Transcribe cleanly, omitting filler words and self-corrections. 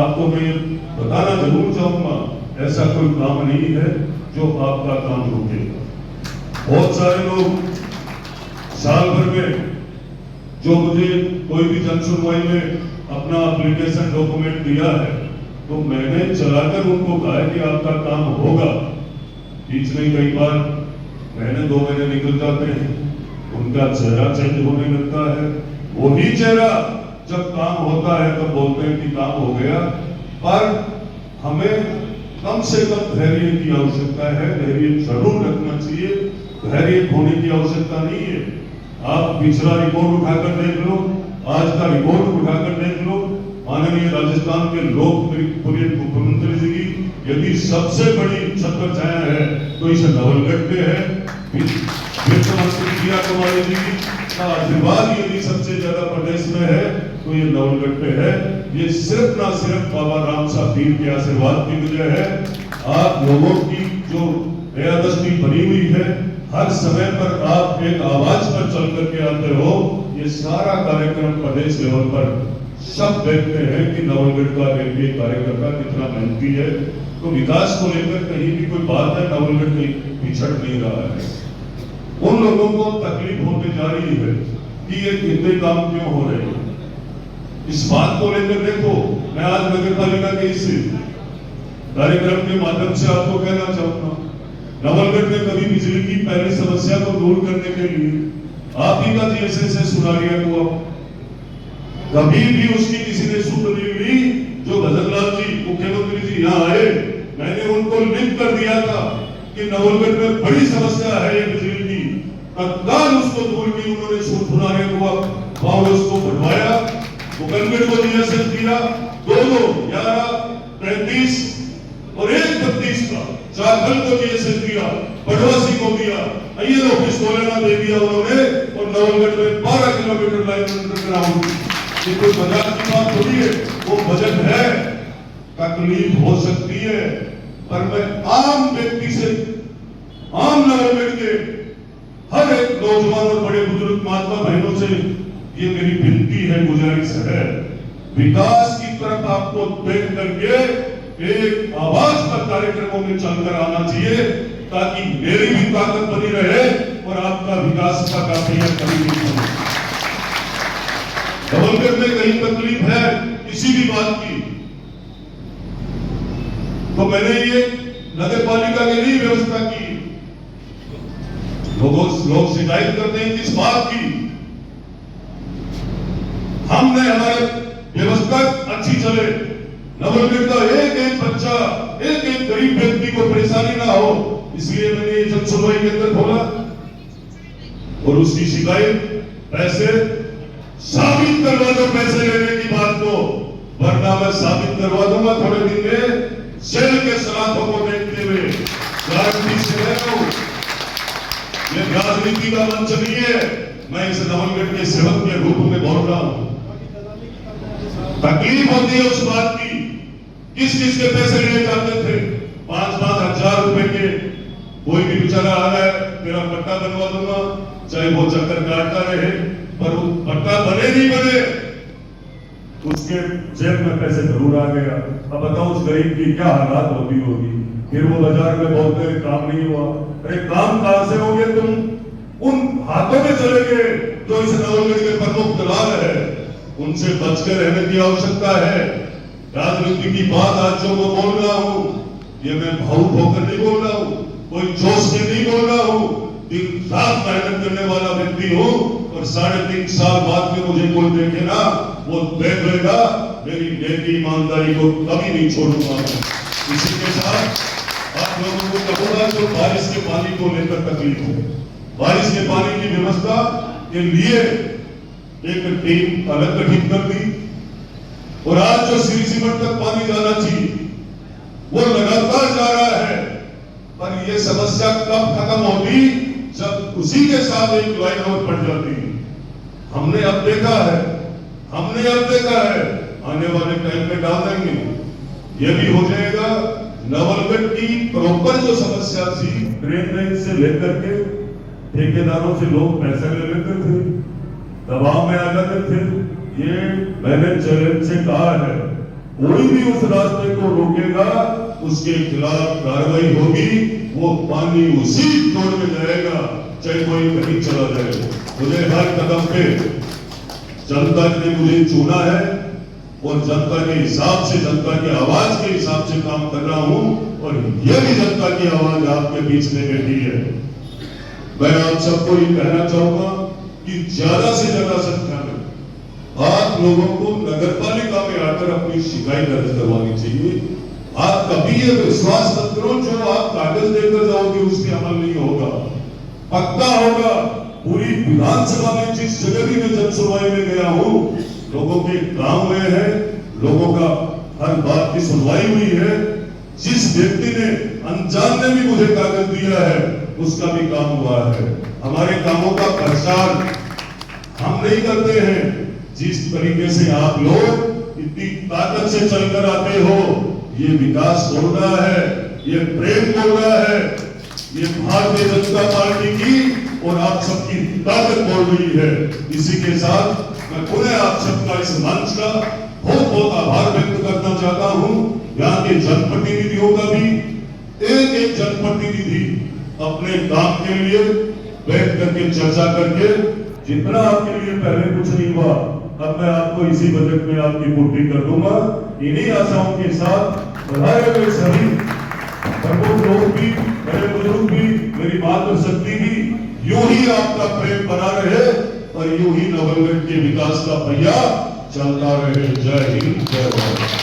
आपको मैं बताना जरूर चाहूंगा, ऐसा कोई काम नहीं है जो आपका काम रोकेगा। बहुत सारे लोग साल भर में जो मुझे कोई भी जन सुनवाई में अपना एप्लीकेशन डॉक्यूमेंट दिया है, तो मैंने चलाकर उनको कहा है कि आपका काम होगा। बीच में कई बार महीने 2 महीने निकल जाते हैं, उनका चेहरा चेंज होने लगता है। वही चेहरा जब काम होता है तब बोलते हैं कि काम हो गया। पर हमें कम से कम धैर्य की आवश्यकता है, धैर्य जरूर रखना चाहिए, धैर्य खोने की आवश्यकता नहीं है। आप पिछला रिकॉर्ड उठाकर देख लो, आज का रिकॉर्ड उठाकर देख लो। माननीय राजस्थान के लोकप्रिय मुख्यमंत्री जी की यदि सबसे बड़ी छत्र छाया है तो इस नवलगढ़ पे है। वित्त मंत्री प्रिया कुमारी जी का आशीर्वाद यदि सबसे ज्यादा प्रदेश में है तो ये नवलगढ़ पे है। ये सिर्फ ना सिर्फ बाबा राम साहब पीर के आशीर्वाद की वजह है। आप लोगों की जो दयादृष्टि बनी हुई है, हर समय पर आप एक आवाज पर चल करके आते हो। ये सारा कार्यक्रम प्रदेश लेवल पर सब देखते हैं कि नवलगढ़ का एक कार्यकर्ता कितना मेहनती है। तो विकास को लेकर कहीं भी कोई बात है, नवलगढ़ कहीं पिछड़ नहीं रहा है। उन लोगों को तकलीफ होती जा रही है कि ये कितने काम क्यों हो रहे हैं। इस बात को लेकर देखो, मैं आज नगर पालिका के इस कार्यक्रम के माध्यम से आपको कहना चाहूंगा, नवलगढ़ में कभी बिजली की पहली समस्या को दूर करने के लिए आप ही का जीएसएस सुनारिया को कभी भी उसकी किसी ने सुन नहीं ली। जो भजनलाल जी मुख्यमंत्री जी यहाँ आए, मैंने उनको लिख कर दिया था कि नवलगढ़ में बड़ी समस्या है ये बिजली की, तत्काल उसको दूर की। उन्होंने सुनारिया को पावर उसको बढ़वाया, मुकंदगढ़ को जीएसएस दिया, 2 11 35 और 1 32 का झारखंड को जीएसएस दिया, बड़वासी को दिया, अय्यर ऑफिस को लेना दे दिया उन्होंने। और नवलगढ़ में 12 किलोमीटर लाइन अंडरग्राउंड। ये कोई मजाक की बात थोड़ी है, वो बजट है। तकलीफ हो सकती है, पर मैं आम व्यक्ति से, आम नवलगढ़ के हर एक नौजवान और बड़े बुजुर्ग माता बहनों से ये मेरी विनती है, गुजारिश है, विकास की तरफ आपको देख करके एक आवाज पर कार्यक्रमों में चलकर आना चाहिए, ताकि मेरी भी ताकत बनी रहे और आपका विकास का काफिया कभी नहीं हो। नवलगढ़ में कहीं तकलीफ है किसी भी बात की, तो मैंने ये नगर पालिका के लिए व्यवस्था की। लोग शिकायत करते हैं किस बात की, हमने हमारे व्यवस्था अच्छी चले, नवलगढ़ का एक एक बच्चा, एक एक गरीब व्यक्ति को परेशानी ना हो, इसलिए मैंने ये जन सुनवाई केंद्र खोला। और उसकी शिकायत पैसे साबित करवा दो, पैसे लेने की बात को, वरना मैं साबित करवा दूंगा थोड़े दिन में जेल के सलाखों को देखते हुए। गारंटी से कह रहा हूं, ये राजनीति का मंच नहीं है, मैं इस नवलगढ़ के सेवक के रूप में बोल रहा हूं। तकलीफ होती है उस बात की, किस किस के पैसे लिए जाते थे, 5-5 हजार रुपए के। कोई भी बेचारा आ रहा है, तेरा पट्टा बनवा दूंगा, चाहे वो चक्कर काटता रहे, पर वो पट्टा बने नहीं बने, उसके जेब में पैसे जरूर आ गया। अब बताओ उस गरीब की क्या हालात होती होगी। फिर वो बाजार में बोलते हैं काम नहीं हुआ। अरे काम कहां से होंगे, तुम उन हाथों में चले गए जो इस नवलगढ़ के प्रमुख दलाल है, उनसे बचकर रहने की आवश्यकता है। राजनीति की बात आज जो मैं बोल रहा हूं, ये मैं भावुक होकर नहीं बोल रहा हूं, कोई जोश से नहीं बोल रहा हूं। दिन रात मेहनत करने वाला व्यक्ति हूं, और 3.5 साल बाद में मुझे कोई देखे ना, वो देख लेगा मेरी नेकी ईमानदारी को कभी नहीं छोड़ूंगा। इसी के साथ आप लोगों को कहूंगा, जो बारिश के पानी को लेकर तकलीफ है, बारिश के पानी की व्यवस्था के लिए एक टीम अलग गठित कर दी। और आज जो श्री सीमेंट तक पानी जाना चाहिए वो लगातार जा रहा है, पर ये समस्या कब खत्म होगी, जब उसी के साथ एक लाइन और पड़ जाती है। हमने अब देखा है, आने वाले टाइम में डाल देंगे, ये भी हो जाएगा। नवलगढ़ की प्रॉपर जो समस्या थी, ड्रेन लाइन से लेकर के ठेकेदारों से लोग पैसे ले लेते थे, दबाव में आ जाते थे। ये मैंने चैलेंज से कहा है, कोई भी उस रास्ते को रोकेगा उसके खिलाफ कार्रवाई होगी। वो पानी उसी तोड़ में जाएगा चाहे कोई कहीं चला जाए। मुझे हर कदम पे जनता ने मुझे चुना है और जनता के हिसाब से, जनता की आवाज के हिसाब से काम कर रहा हूं और यह भी जनता की आवाज आपके बीच में बैठी है। मैं आप सबको ये कहना चाहूंगा कि ज्यादा से ज्यादा संख्या में आप लोगों को नगर पालिका में आकर अपनी शिकायत दर्ज करवानी चाहिए। आप कभी ये विश्वास मत करो जो आप कागज देकर जाओगे उस पर अमल नहीं होगा, पक्का होगा। पूरी विधानसभा में जिस जगह भी मैं जन सुनवाई में गया हूं, लोगों के काम हुए हैं, लोगों का हर बात की सुनवाई हुई है। जिस व्यक्ति ने अनजान ने भी मुझे कागज दिया है उसका भी काम हुआ है। हमारे कामों का प्रचार हम नहीं करते हैं। जिस तरीके से आप लोग इतनी ताकत से चलकर आते हो, ये विकास बोल रहा है, ये प्रेम बोल रहा है, ये भारतीय जनता पार्टी की और आप सबकी ताकत बोल रही है। इसी के साथ मैं पुनः आप सबका इस मंच का बहुत बहुत आभार व्यक्त करना चाहता हूं। यहाँ के जनप्रतिनिधियों का भी, एक एक जनप्रतिनिधि अपने काम के लिए बैठ करके चर्चा करके, जितना आपके लिए पहले कुछ नहीं हुआ अब मैं आपको इसी बजट में आपकी पूर्ति कर दूंगा। इन्हीं आशाओं के साथ बढ़ाए हुए सभी प्रमुख लोग भी, बड़े बुजुर्ग भी, मेरी मातृशक्ति भी यूं ही आपका प्रेम बना रहे और यूं ही नवलगढ़ के विकास का पहिया चलता रहे। जय हिंद, जय भारत।